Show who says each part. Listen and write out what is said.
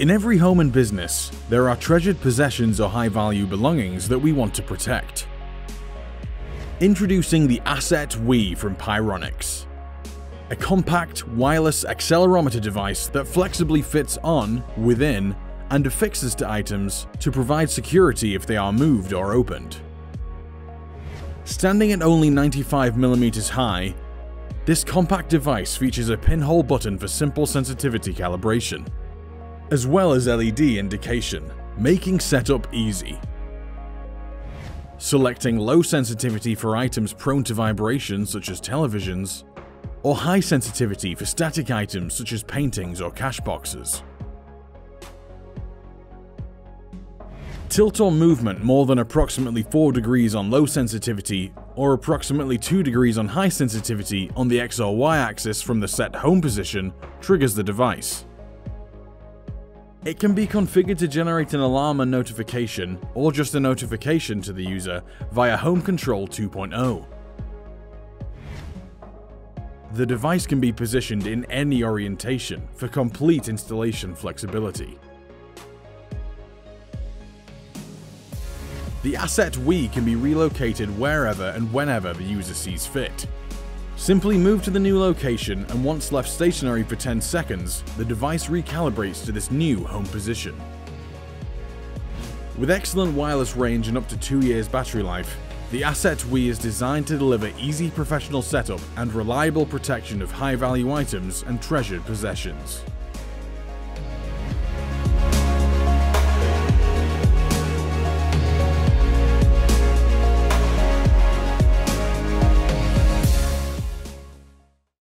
Speaker 1: In every home and business, there are treasured possessions or high-value belongings that we want to protect. Introducing the ASSET-WE from Pyronix, a compact, wireless accelerometer device that flexibly fits on, within, and affixes to items to provide security if they are moved or opened. Standing at only 95mm high, this compact device features a pinhole button for simple sensitivity calibration, as well as LED indication, making setup easy. Selecting low sensitivity for items prone to vibration such as televisions, or high sensitivity for static items such as paintings or cash boxes. Tilt or movement more than approximately 4 degrees on low sensitivity or approximately 2 degrees on high sensitivity on the X or Y axis from the set home position triggers the device. It can be configured to generate an alarm and notification, or just a notification to the user via Home Control 2.0. The device can be positioned in any orientation for complete installation flexibility. The ASSET-WE can be relocated wherever and whenever the user sees fit. Simply move to the new location, and once left stationary for 10 seconds, the device recalibrates to this new home position. With excellent wireless range and up to 2 years battery life, the ASSET-WE is designed to deliver easy professional setup and reliable protection of high-value items and treasured possessions.